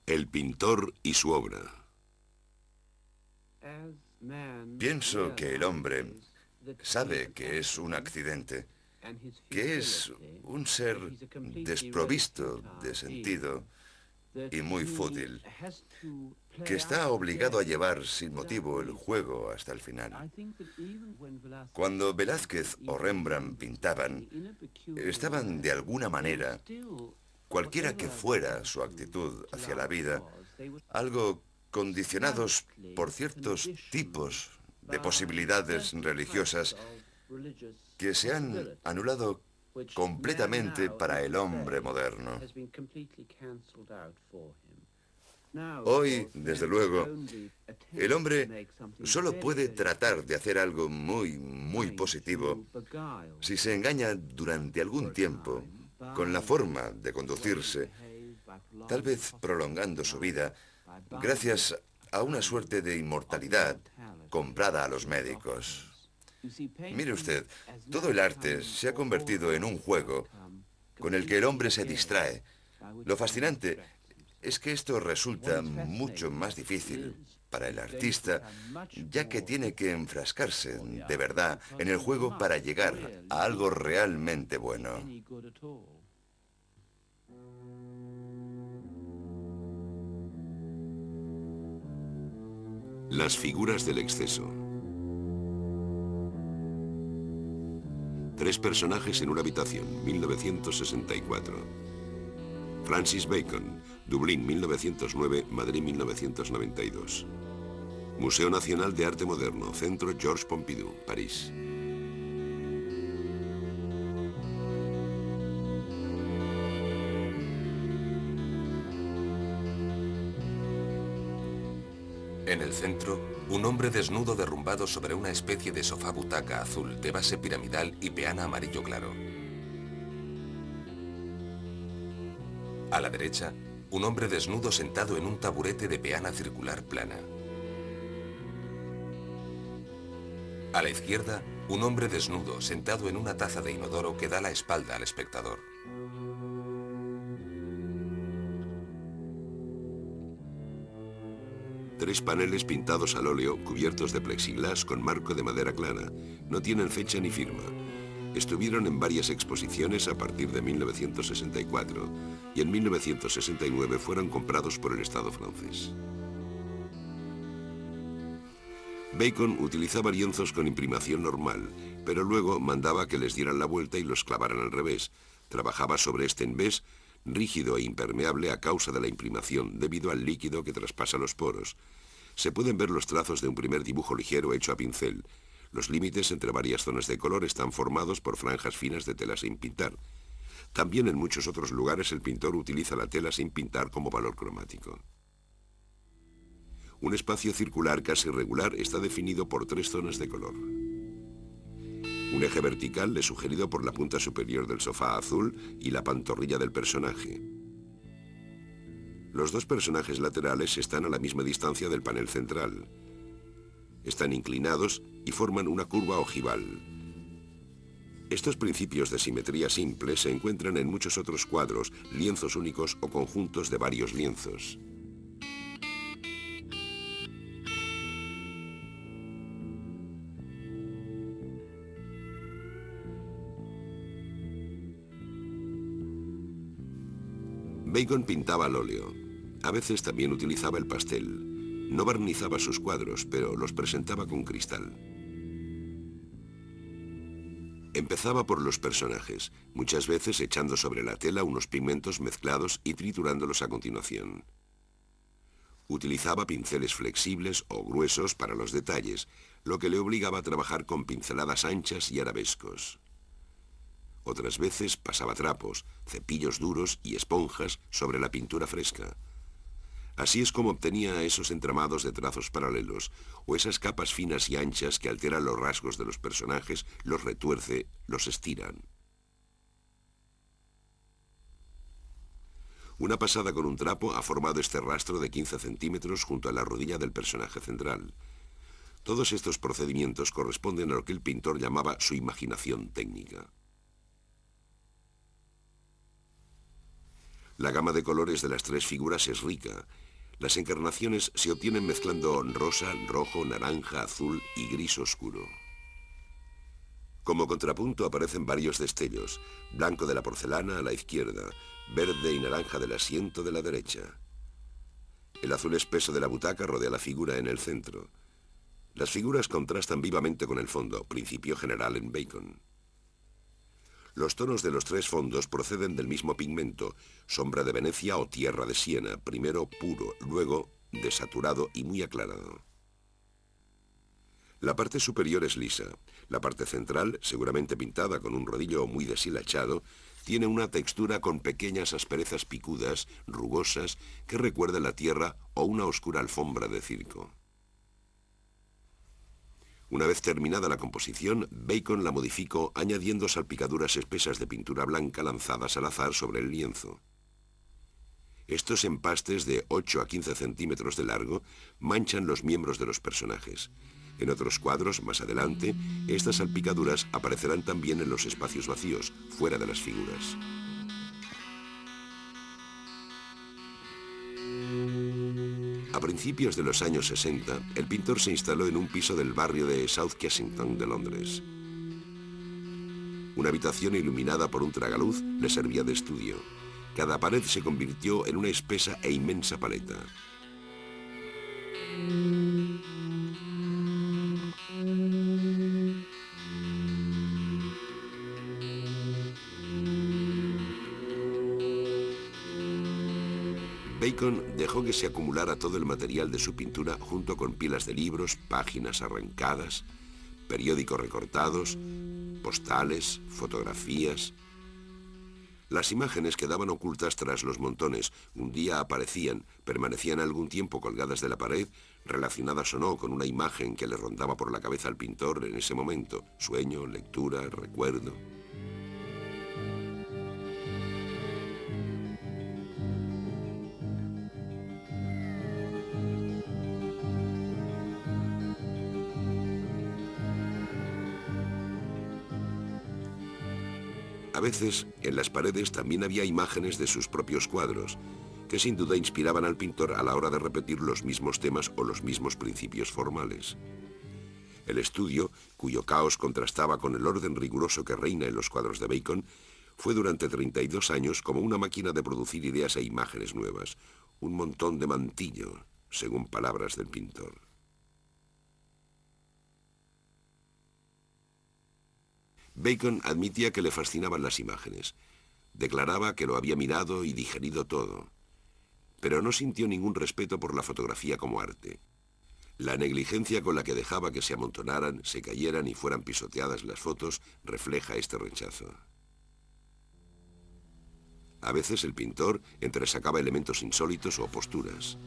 El pintor y su obra. Pienso que el hombre sabe que es un accidente, que es un ser desprovisto de sentido y muy fútil, que está obligado a llevar sin motivo el juego hasta el final. Cuando Velázquez o Rembrandt pintaban, estaban de alguna manera, cualquiera que fuera su actitud hacia la vida, algo condicionados por ciertos tipos de posibilidades religiosas que se han anulado completamente para el hombre moderno. Hoy, desde luego, el hombre solo puede tratar de hacer algo muy positivo si se engaña durante algún tiempo con la forma de conducirse, tal vez prolongando su vida gracias a una suerte de inmortalidad comprada a los médicos. Mire usted, todo el arte se ha convertido en un juego con el que el hombre se distrae. Lo fascinante es que esto resulta mucho más difícil para el artista, ya que tiene que enfrascarse de verdad en el juego para llegar a algo realmente bueno. Las figuras del exceso. 3 personajes en una habitación, 1964. Francis Bacon, Dublín, 1909, Madrid, 1992. Museo Nacional de Arte Moderno, Centro Georges Pompidou, París. En el centro, un hombre desnudo derrumbado sobre una especie de sofá butaca azul de base piramidal y peana amarillo claro. A la derecha, un hombre desnudo sentado en un taburete de peana circular plana. A la izquierda, un hombre desnudo sentado en una taza de inodoro que da la espalda al espectador. Tres paneles pintados al óleo, cubiertos de plexiglas con marco de madera clara. No tienen fecha ni firma. Estuvieron en varias exposiciones a partir de 1964 y en 1969 fueron comprados por el Estado francés. Bacon utilizaba lienzos con imprimación normal, pero luego mandaba que les dieran la vuelta y los clavaran al revés. Trabajaba sobre este envés, rígido e impermeable a causa de la imprimación, debido al líquido que traspasa los poros. Se pueden ver los trazos de un primer dibujo ligero hecho a pincel. Los límites entre varias zonas de color están formados por franjas finas de tela sin pintar. También en muchos otros lugares el pintor utiliza la tela sin pintar como valor cromático. Un espacio circular casi regular está definido por 3 zonas de color. Un eje vertical es sugerido por la punta superior del sofá azul y la pantorrilla del personaje. Los 2 personajes laterales están a la misma distancia del panel central. Están inclinados y forman una curva ojival. Estos principios de simetría simple se encuentran en muchos otros cuadros, lienzos únicos o conjuntos de varios lienzos. Bacon pintaba al óleo. A veces también utilizaba el pastel. No barnizaba sus cuadros, pero los presentaba con cristal. Empezaba por los personajes, muchas veces echando sobre la tela unos pigmentos mezclados y triturándolos a continuación. Utilizaba pinceles flexibles o gruesos para los detalles, lo que le obligaba a trabajar con pinceladas anchas y arabescos. Otras veces pasaba trapos, cepillos duros y esponjas sobre la pintura fresca. Así es como obtenía esos entramados de trazos paralelos, o esas capas finas y anchas que alteran los rasgos de los personajes, los retuerce, los estiran. Una pasada con un trapo ha formado este rastro de 15 centímetros junto a la rodilla del personaje central. Todos estos procedimientos corresponden a lo que el pintor llamaba su imaginación técnica. La gama de colores de las tres figuras es rica. Las encarnaciones se obtienen mezclando rosa, rojo, naranja, azul y gris oscuro. Como contrapunto aparecen varios destellos, blanco de la porcelana a la izquierda, verde y naranja del asiento de la derecha. El azul espeso de la butaca rodea la figura en el centro. Las figuras contrastan vivamente con el fondo, principio general en Bacon. Los tonos de los tres fondos proceden del mismo pigmento, sombra de Venecia o tierra de Siena, primero puro, luego desaturado y muy aclarado. La parte superior es lisa. La parte central, seguramente pintada con un rodillo muy deshilachado, tiene una textura con pequeñas asperezas picudas, rugosas, que recuerdan la tierra o una oscura alfombra de circo. Una vez terminada la composición, Bacon la modificó añadiendo salpicaduras espesas de pintura blanca lanzadas al azar sobre el lienzo. Estos empastes de 8 a 15 centímetros de largo manchan los miembros de los personajes. En otros cuadros, más adelante, estas salpicaduras aparecerán también en los espacios vacíos, fuera de las figuras. A principios de los años 60, el pintor se instaló en un piso del barrio de South Kensington de Londres. Una habitación iluminada por un tragaluz le servía de estudio. Cada pared se convirtió en una espesa e inmensa paleta. Bacon dejó que se acumulara todo el material de su pintura junto con pilas de libros, páginas arrancadas, periódicos recortados, postales, fotografías. Las imágenes quedaban ocultas tras los montones. Un día aparecían, permanecían algún tiempo colgadas de la pared, relacionadas o no con una imagen que le rondaba por la cabeza al pintor en ese momento. Sueño, lectura, recuerdo. A veces, en las paredes también había imágenes de sus propios cuadros, que sin duda inspiraban al pintor a la hora de repetir los mismos temas o los mismos principios formales. El estudio, cuyo caos contrastaba con el orden riguroso que reina en los cuadros de Bacon, fue durante 32 años como una máquina de producir ideas e imágenes nuevas, un montón de mantillo, según palabras del pintor. Bacon admitía que le fascinaban las imágenes. Declaraba que lo había mirado y digerido todo, pero no sintió ningún respeto por la fotografía como arte. La negligencia con la que dejaba que se amontonaran, se cayeran y fueran pisoteadas las fotos refleja este rechazo. A veces el pintor entresacaba elementos insólitos o posturas.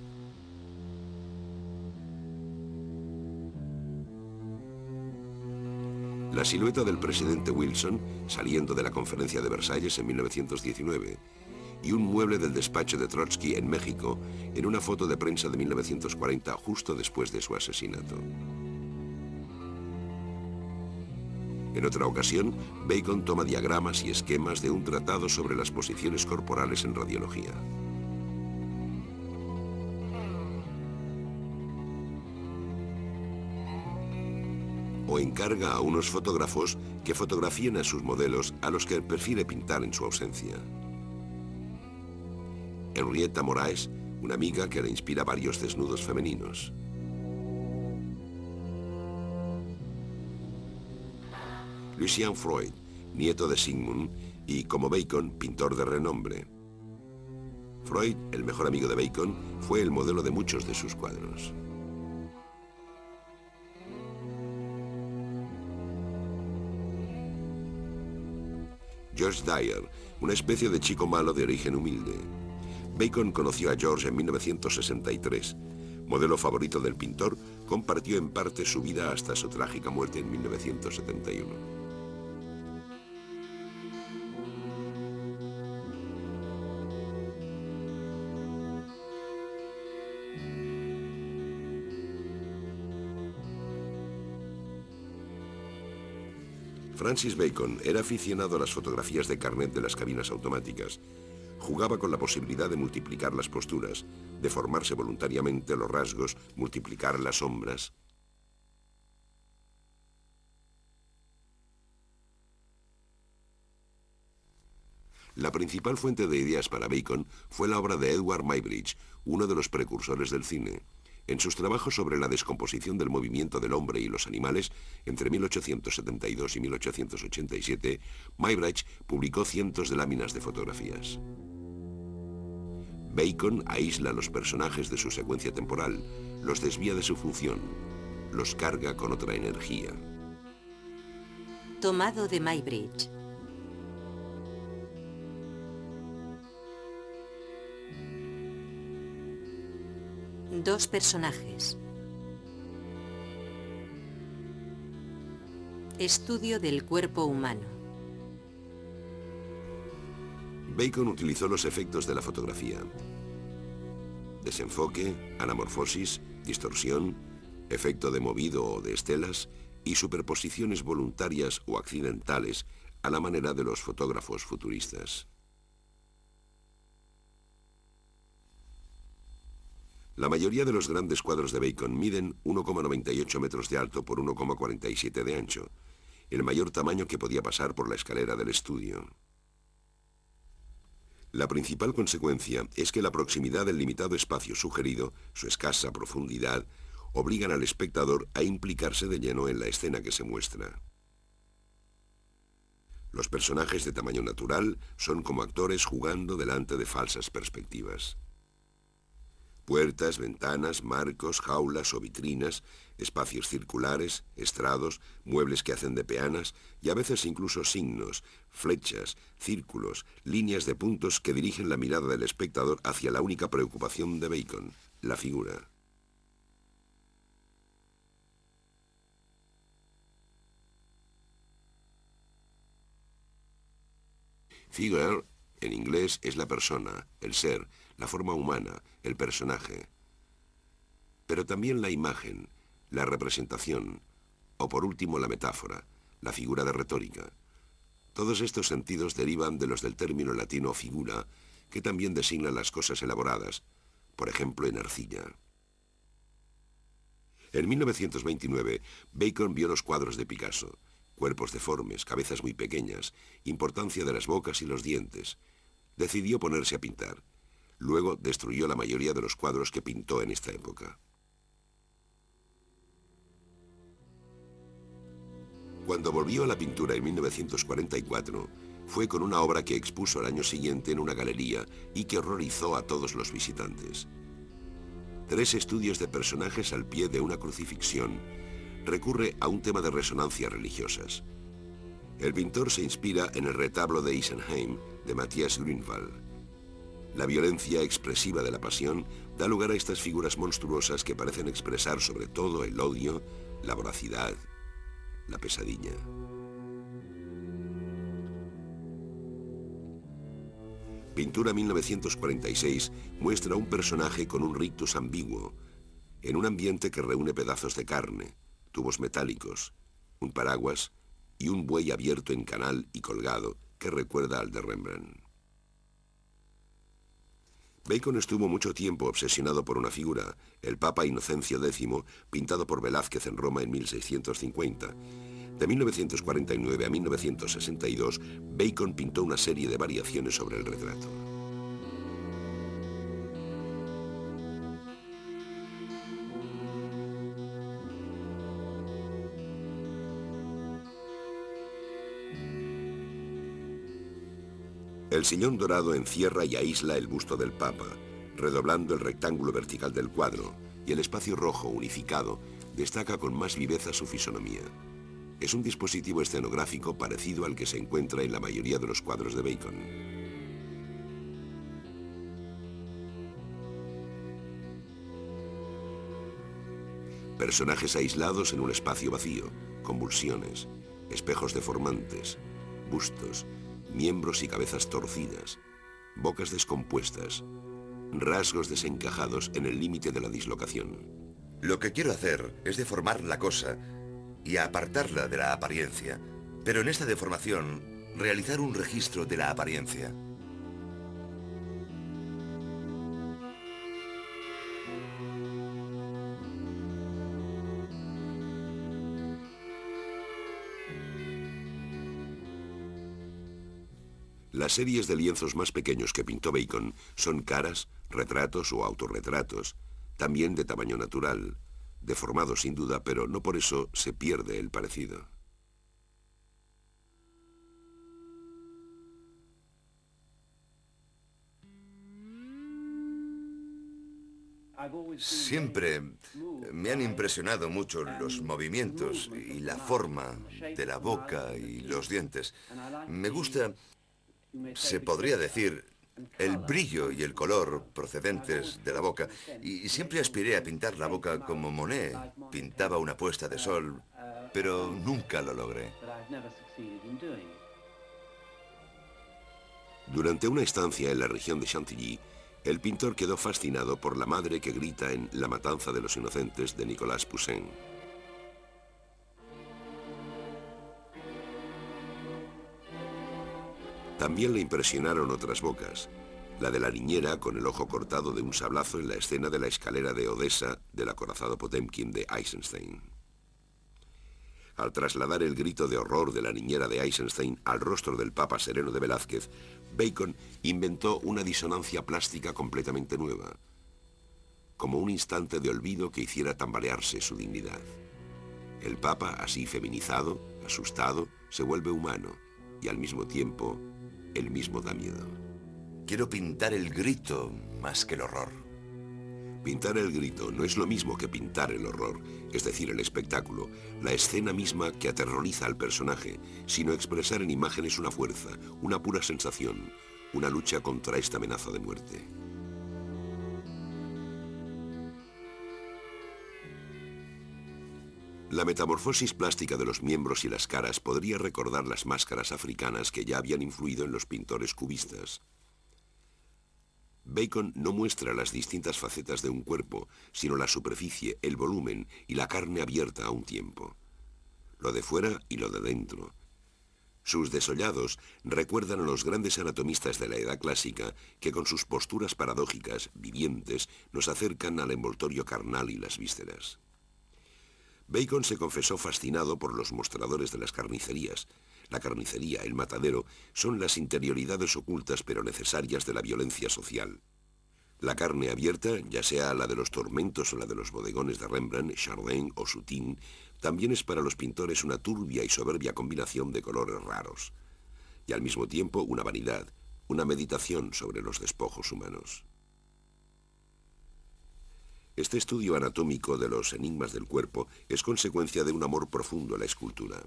La silueta del presidente Wilson, saliendo de la conferencia de Versalles en 1919, y un mueble del despacho de Trotsky en México, en una foto de prensa de 1940, justo después de su asesinato. En otra ocasión, Bacon toma diagramas y esquemas de un tratado sobre las posiciones corporales en radiología. O encarga a unos fotógrafos que fotografíen a sus modelos a los que prefiere pintar en su ausencia. Henrietta Moraes, una amiga que le inspira varios desnudos femeninos. Lucien Freud, nieto de Sigmund y, como Bacon, pintor de renombre. Freud, el mejor amigo de Bacon, fue el modelo de muchos de sus cuadros. George Dyer, una especie de chico malo de origen humilde. Bacon conoció a George en 1963. Modelo favorito del pintor, compartió en parte su vida hasta su trágica muerte en 1971. Francis Bacon era aficionado a las fotografías de carnet de las cabinas automáticas. Jugaba con la posibilidad de multiplicar las posturas, deformarse voluntariamente los rasgos, multiplicar las sombras. La principal fuente de ideas para Bacon fue la obra de Edward Muybridge, uno de los precursores del cine. En sus trabajos sobre la descomposición del movimiento del hombre y los animales, entre 1872 y 1887, Muybridge publicó cientos de láminas de fotografías. Bacon aísla a los personajes de su secuencia temporal, los desvía de su función, los carga con otra energía. Tomado de Muybridge. Dos personajes. Estudio del cuerpo humano. Bacon utilizó los efectos de la fotografía: desenfoque, anamorfosis, distorsión, efecto de movido o de estelas y superposiciones voluntarias o accidentales a la manera de los fotógrafos futuristas. La mayoría de los grandes cuadros de Bacon miden 1,98 metros de alto por 1,47 de ancho, el mayor tamaño que podía pasar por la escalera del estudio. La principal consecuencia es que la proximidad del limitado espacio sugerido, su escasa profundidad, obligan al espectador a implicarse de lleno en la escena que se muestra. Los personajes de tamaño natural son como actores jugando delante de falsas perspectivas. Puertas, ventanas, marcos, jaulas o vitrinas, espacios circulares, estrados, muebles que hacen de peanas y a veces incluso signos, flechas, círculos, líneas de puntos que dirigen la mirada del espectador hacia la única preocupación de Bacon, la figura. Figure, en inglés, es la persona, el ser, la forma humana, el personaje. Pero también la imagen, la representación, o por último la metáfora, la figura de retórica. Todos estos sentidos derivan de los del término latino figura, que también designa las cosas elaboradas, por ejemplo en arcilla. En 1929, Bacon vio los cuadros de Picasso: cuerpos deformes, cabezas muy pequeñas, importancia de las bocas y los dientes. Decidió ponerse a pintar. Luego destruyó la mayoría de los cuadros que pintó en esta época. Cuando volvió a la pintura en 1944, fue con una obra que expuso al año siguiente en una galería y que horrorizó a todos los visitantes. 3 estudios de personajes al pie de una crucifixión recurre a un tema de resonancias religiosas. El pintor se inspira en el retablo de Isenheim de Matthias Grünwald. La violencia expresiva de la pasión da lugar a estas figuras monstruosas que parecen expresar sobre todo el odio, la voracidad, la pesadilla. Pintura 1946 muestra a un personaje con un rictus ambiguo, en un ambiente que reúne pedazos de carne, tubos metálicos, un paraguas y un buey abierto en canal y colgado que recuerda al de Rembrandt. Bacon estuvo mucho tiempo obsesionado por una figura, el Papa Inocencio X, pintado por Velázquez en Roma en 1650. De 1949 a 1962, Bacon pintó una serie de variaciones sobre el retrato. El sillón dorado encierra y aísla el busto del Papa, redoblando el rectángulo vertical del cuadro, y el espacio rojo unificado destaca con más viveza su fisonomía. Es un dispositivo escenográfico parecido al que se encuentra en la mayoría de los cuadros de Bacon. Personajes aislados en un espacio vacío, convulsiones, espejos deformantes, bustos, miembros y cabezas torcidas, bocas descompuestas, rasgos desencajados en el límite de la dislocación. Lo que quiero hacer es deformar la cosa y apartarla de la apariencia, pero en esta deformación realizar un registro de la apariencia. Las series de lienzos más pequeños que pintó Bacon son caras, retratos o autorretratos, también de tamaño natural, deformados sin duda, pero no por eso se pierde el parecido. Siempre me han impresionado mucho los movimientos y la forma de la boca y los dientes. Me gusta, se podría decir, el brillo y el color procedentes de la boca. Y siempre aspiré a pintar la boca como Monet pintaba una puesta de sol, pero nunca lo logré. Durante una estancia en la región de Chantilly, el pintor quedó fascinado por la madre que grita en La matanza de los inocentes de Nicolas Poussin. También le impresionaron otras bocas, la de la niñera con el ojo cortado de un sablazo en la escena de la escalera de Odessa del acorazado Potemkin de Eisenstein. Al trasladar el grito de horror de la niñera de Eisenstein al rostro del Papa Sereno de Velázquez, Bacon inventó una disonancia plástica completamente nueva, como un instante de olvido que hiciera tambalearse su dignidad. El Papa, así feminizado, asustado, se vuelve humano y al mismo tiempo, él mismo da miedo. Quiero pintar el grito más que el horror. Pintar el grito no es lo mismo que pintar el horror, es decir, el espectáculo, la escena misma que aterroriza al personaje, sino expresar en imágenes una fuerza, una pura sensación, una lucha contra esta amenaza de muerte. La metamorfosis plástica de los miembros y las caras podría recordar las máscaras africanas que ya habían influido en los pintores cubistas. Bacon no muestra las distintas facetas de un cuerpo, sino la superficie, el volumen y la carne abierta a un tiempo. Lo de fuera y lo de dentro. Sus desollados recuerdan a los grandes anatomistas de la Edad Clásica que con sus posturas paradójicas, vivientes, nos acercan al envoltorio carnal y las vísceras. Bacon se confesó fascinado por los mostradores de las carnicerías. La carnicería, el matadero, son las interioridades ocultas pero necesarias de la violencia social. La carne abierta, ya sea la de los tormentos o la de los bodegones de Rembrandt, Chardin o Soutine, también es para los pintores una turbia y soberbia combinación de colores raros. Y al mismo tiempo una vanidad, una meditación sobre los despojos humanos. Este estudio anatómico de los enigmas del cuerpo es consecuencia de un amor profundo a la escultura.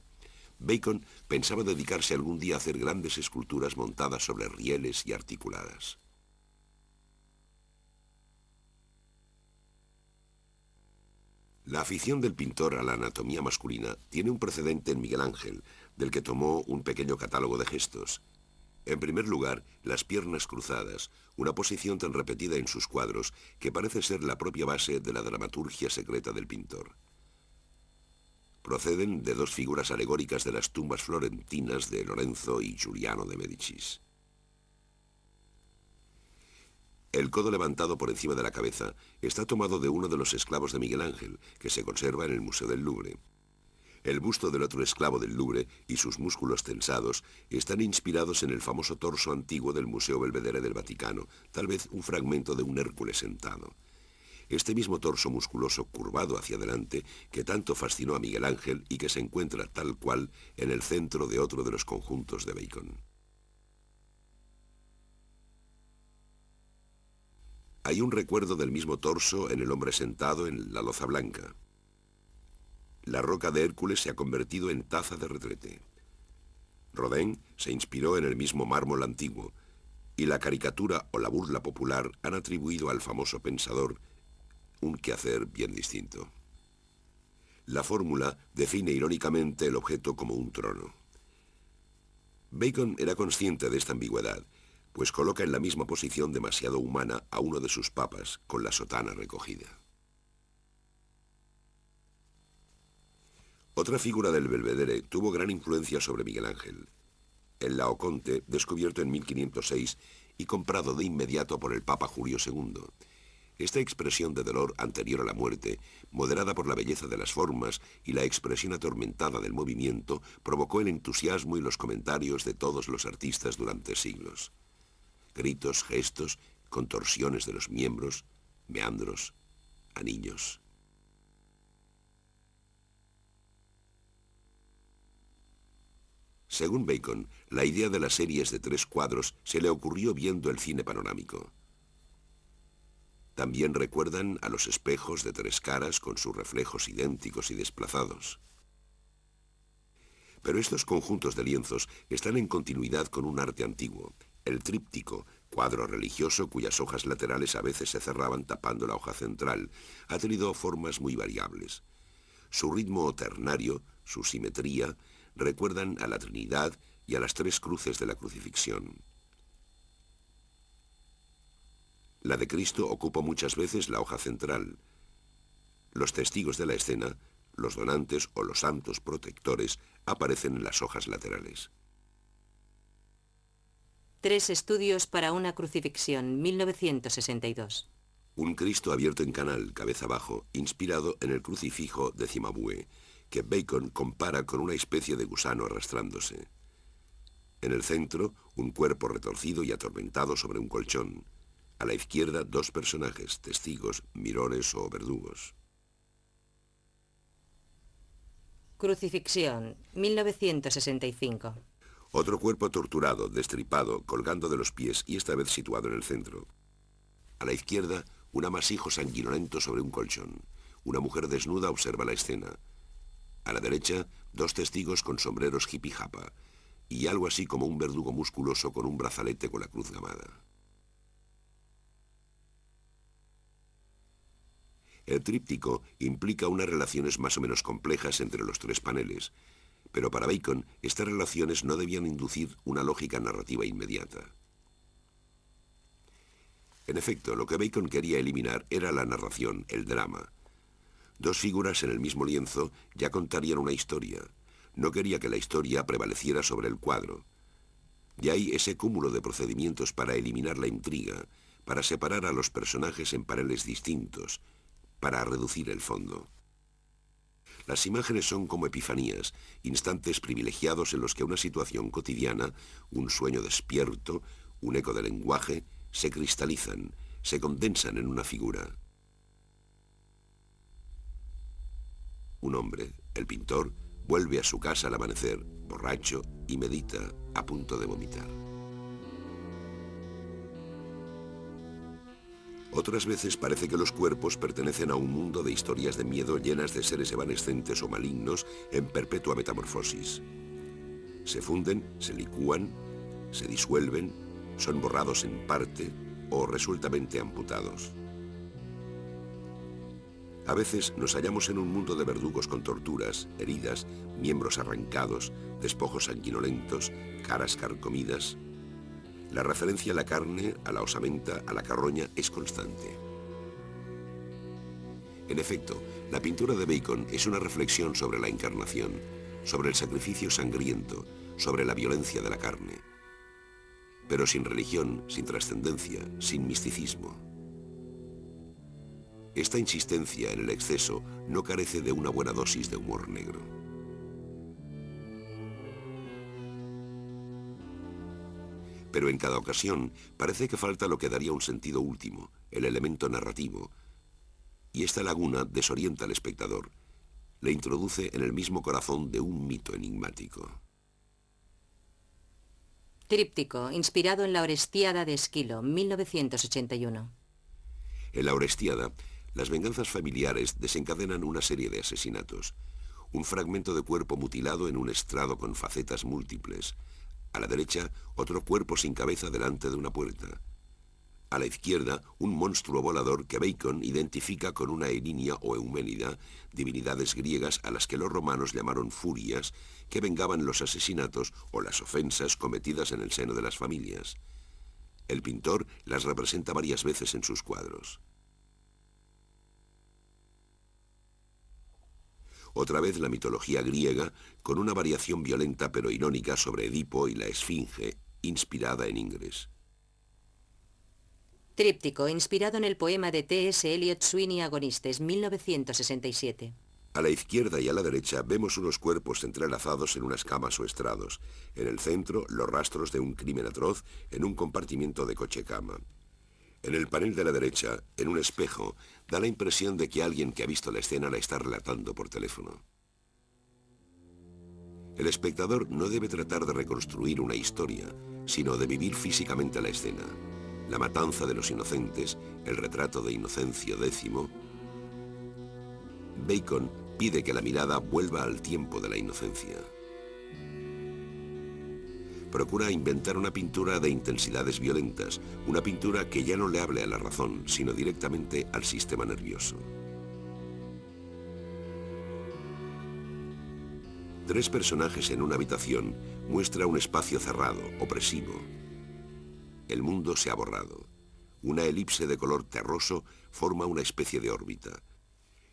Bacon pensaba dedicarse algún día a hacer grandes esculturas montadas sobre rieles y articuladas. La afición del pintor a la anatomía masculina tiene un precedente en Miguel Ángel, del que tomó un pequeño catálogo de gestos. En primer lugar, las piernas cruzadas, una posición tan repetida en sus cuadros que parece ser la propia base de la dramaturgia secreta del pintor. Proceden de dos figuras alegóricas de las tumbas florentinas de Lorenzo y Giuliano de Médicis. El codo levantado por encima de la cabeza está tomado de uno de los esclavos de Miguel Ángel, que se conserva en el Museo del Louvre. El busto del otro esclavo del Louvre y sus músculos tensados están inspirados en el famoso torso antiguo del Museo Belvedere del Vaticano, tal vez un fragmento de un Hércules sentado. Este mismo torso musculoso curvado hacia adelante que tanto fascinó a Miguel Ángel y que se encuentra tal cual en el centro de otro de los conjuntos de Bacon. Hay un recuerdo del mismo torso en el hombre sentado en la loza blanca. La roca de Hércules se ha convertido en taza de retrete. Rodin se inspiró en el mismo mármol antiguo, y la caricatura o la burla popular han atribuido al famoso pensador un quehacer bien distinto. La fórmula define irónicamente el objeto como un trono. Bacon era consciente de esta ambigüedad, pues coloca en la misma posición demasiado humana a uno de sus papas con la sotana recogida. Otra figura del Belvedere tuvo gran influencia sobre Miguel Ángel. El Laoconte, descubierto en 1506 y comprado de inmediato por el Papa Julio II. Esta expresión de dolor anterior a la muerte, moderada por la belleza de las formas y la expresión atormentada del movimiento, provocó el entusiasmo y los comentarios de todos los artistas durante siglos. Gritos, gestos, contorsiones de los miembros, meandros, anillos. Según Bacon, la idea de las series de 3 cuadros se le ocurrió viendo el cine panorámico. También recuerdan a los espejos de 3 caras con sus reflejos idénticos y desplazados. Pero estos conjuntos de lienzos están en continuidad con un arte antiguo, el tríptico, cuadro religioso cuyas hojas laterales a veces se cerraban tapando la hoja central, ha tenido formas muy variables. Su ritmo ternario, su simetría, recuerdan a la Trinidad y a las 3 cruces de la crucifixión. La de Cristo ocupa muchas veces la hoja central. Los testigos de la escena, los donantes o los santos protectores, aparecen en las hojas laterales. 3 estudios para una crucifixión, 1962. Un Cristo abierto en canal, cabeza abajo, inspirado en el crucifijo de Cimabue, que Bacon compara con una especie de gusano arrastrándose. En el centro, un cuerpo retorcido y atormentado sobre un colchón. A la izquierda, 2 personajes, testigos, mirones o verdugos. Crucifixión, 1965. Otro cuerpo torturado, destripado, colgando de los pies y esta vez situado en el centro. A la izquierda, un amasijo sanguinolento sobre un colchón. Una mujer desnuda observa la escena. A la derecha, 2 testigos con sombreros hippie japa y algo así como un verdugo musculoso con un brazalete con la cruz gamada. El tríptico implica unas relaciones más o menos complejas entre los 3 paneles, pero para Bacon estas relaciones no debían inducir una lógica narrativa inmediata. En efecto, lo que Bacon quería eliminar era la narración, el drama. 2 figuras en el mismo lienzo ya contarían una historia. No quería que la historia prevaleciera sobre el cuadro. De ahí ese cúmulo de procedimientos para eliminar la intriga, para separar a los personajes en paneles distintos, para reducir el fondo. Las imágenes son como epifanías, instantes privilegiados en los que una situación cotidiana, un sueño despierto, un eco de lenguaje, se cristalizan, se condensan en una figura. Un hombre, el pintor, vuelve a su casa al amanecer, borracho, y medita, a punto de vomitar. Otras veces parece que los cuerpos pertenecen a un mundo de historias de miedo llenas de seres evanescentes o malignos en perpetua metamorfosis. Se funden, se licúan, se disuelven, son borrados en parte o resueltamente amputados. A veces nos hallamos en un mundo de verdugos con torturas, heridas, miembros arrancados, despojos sanguinolentos, caras carcomidas. La referencia a la carne, a la osamenta, a la carroña es constante. En efecto, la pintura de Bacon es una reflexión sobre la encarnación, sobre el sacrificio sangriento, sobre la violencia de la carne. Pero sin religión, sin trascendencia, sin misticismo. Esta insistencia en el exceso no carece de una buena dosis de humor negro. Pero en cada ocasión parece que falta lo que daría un sentido último, el elemento narrativo, y esta laguna desorienta al espectador, le introduce en el mismo corazón de un mito enigmático. Tríptico, inspirado en la Orestiada de Esquilo, 1981. En la Orestiada, las venganzas familiares desencadenan una serie de asesinatos. Un fragmento de cuerpo mutilado en un estrado con facetas múltiples. A la derecha, otro cuerpo sin cabeza delante de una puerta. A la izquierda, un monstruo volador que Bacon identifica con una Erinia o Euménida, divinidades griegas a las que los romanos llamaron furias, que vengaban los asesinatos o las ofensas cometidas en el seno de las familias. El pintor las representa varias veces en sus cuadros. Otra vez la mitología griega, con una variación violenta pero irónica sobre Edipo y la Esfinge, inspirada en Ingres. Tríptico, inspirado en el poema de T.S. Eliot Sweeney Agonistes, 1967. A la izquierda y a la derecha vemos unos cuerpos entrelazados en unas camas o estrados. En el centro, los rastros de un crimen atroz en un compartimiento de coche-cama. En el panel de la derecha, en un espejo, da la impresión de que alguien que ha visto la escena la está relatando por teléfono. El espectador no debe tratar de reconstruir una historia, sino de vivir físicamente la escena. La matanza de los inocentes, el retrato de Inocencio X. Bacon pide que la mirada vuelva al tiempo de la inocencia. Procura inventar una pintura de intensidades violentas, una pintura que ya no le hable a la razón, sino directamente al sistema nervioso. Tres personajes en una habitación muestra un espacio cerrado, opresivo. El mundo se ha borrado. Una elipse de color terroso forma una especie de órbita.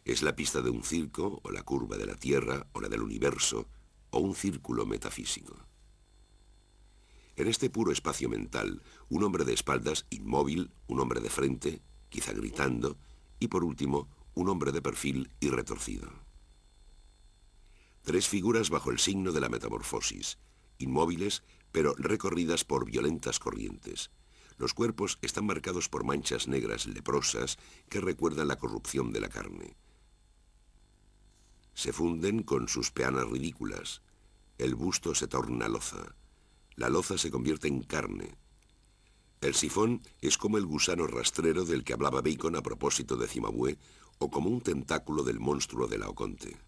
Es la pista de un circo, o la curva de la Tierra, o la del universo, o un círculo metafísico. En este puro espacio mental, un hombre de espaldas inmóvil, un hombre de frente, quizá gritando, y por último, un hombre de perfil y retorcido. Tres figuras bajo el signo de la metamorfosis, inmóviles, pero recorridas por violentas corrientes. Los cuerpos están marcados por manchas negras leprosas que recuerdan la corrupción de la carne. Se funden con sus peanas ridículas. El busto se torna loza. La loza se convierte en carne. El sifón es como el gusano rastrero del que hablaba Bacon a propósito de Cimabue, o como un tentáculo del monstruo de Laoconte.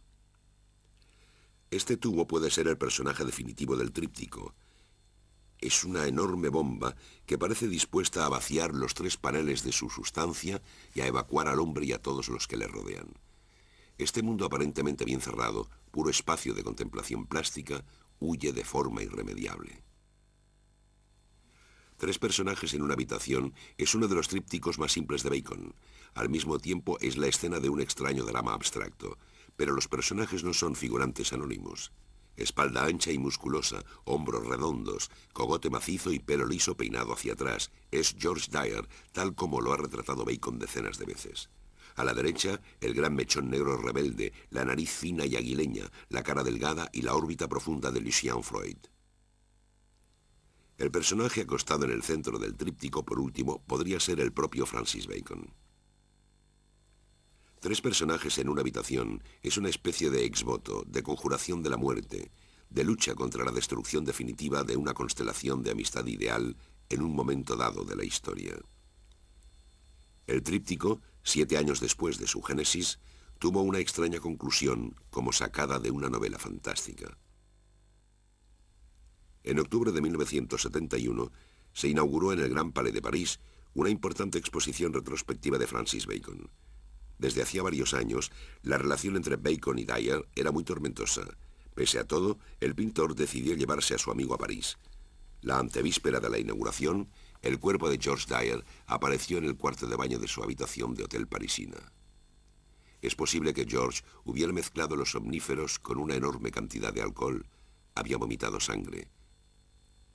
Este tubo puede ser el personaje definitivo del tríptico. Es una enorme bomba que parece dispuesta a vaciar los tres paneles de su sustancia y a evacuar al hombre y a todos los que le rodean. Este mundo aparentemente bien cerrado, puro espacio de contemplación plástica, huye de forma irremediable. Tres personajes en una habitación es uno de los trípticos más simples de Bacon. Al mismo tiempo es la escena de un extraño drama abstracto, pero los personajes no son figurantes anónimos. Espalda ancha y musculosa, hombros redondos, cogote macizo y pelo liso peinado hacia atrás. Es George Dyer, tal como lo ha retratado Bacon decenas de veces. A la derecha, el gran mechón negro rebelde, la nariz fina y aguileña, la cara delgada y la órbita profunda de Lucien Freud. El personaje acostado en el centro del tríptico, por último, podría ser el propio Francis Bacon. Tres personajes en una habitación es una especie de ex voto, de conjuración de la muerte, de lucha contra la destrucción definitiva de una constelación de amistad ideal en un momento dado de la historia. El tríptico, 7 años después de su génesis, tuvo una extraña conclusión como sacada de una novela fantástica. En octubre de 1971 se inauguró en el Gran Palais de París una importante exposición retrospectiva de Francis Bacon. Desde hacía varios años, la relación entre Bacon y Dyer era muy tormentosa. Pese a todo, el pintor decidió llevarse a su amigo a París. La antevíspera de la inauguración, el cuerpo de George Dyer apareció en el cuarto de baño de su habitación de hotel parisina. Es posible que George hubiera mezclado los somníferos con una enorme cantidad de alcohol. Había vomitado sangre.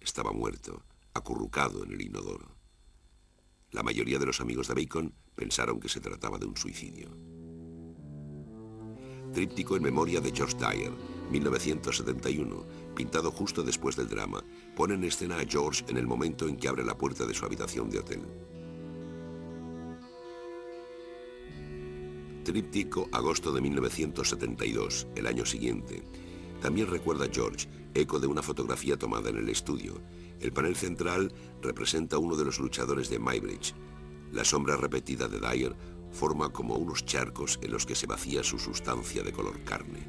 Estaba muerto, acurrucado en el inodoro. La mayoría de los amigos de Bacon pensaron que se trataba de un suicidio. Tríptico en memoria de George Dyer, 1971, pintado justo después del drama, pone en escena a George en el momento en que abre la puerta de su habitación de hotel. Tríptico, agosto de 1972, el año siguiente. También recuerda a George, eco de una fotografía tomada en el estudio. El panel central representa a uno de los luchadores de Maybridge. La sombra repetida de Dyer forma como unos charcos en los que se vacía su sustancia de color carne.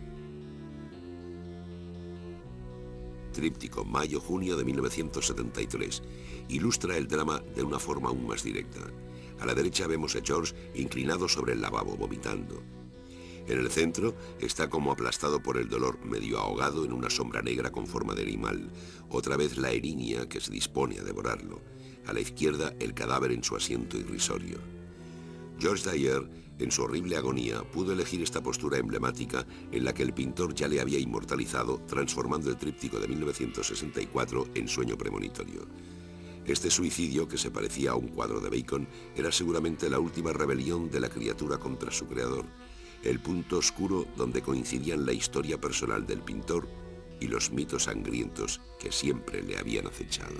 Tríptico, mayo-junio de 1973. Ilustra el drama de una forma aún más directa. A la derecha vemos a George inclinado sobre el lavabo, vomitando. En el centro está como aplastado por el dolor, medio ahogado en una sombra negra con forma de animal. Otra vez la erinia que se dispone a devorarlo. A la izquierda, el cadáver en su asiento irrisorio. George Dyer, en su horrible agonía, pudo elegir esta postura emblemática en la que el pintor ya le había inmortalizado, transformando el tríptico de 1964 en sueño premonitorio. Este suicidio, que se parecía a un cuadro de Bacon, era seguramente la última rebelión de la criatura contra su creador, el punto oscuro donde coincidían la historia personal del pintor y los mitos sangrientos que siempre le habían acechado.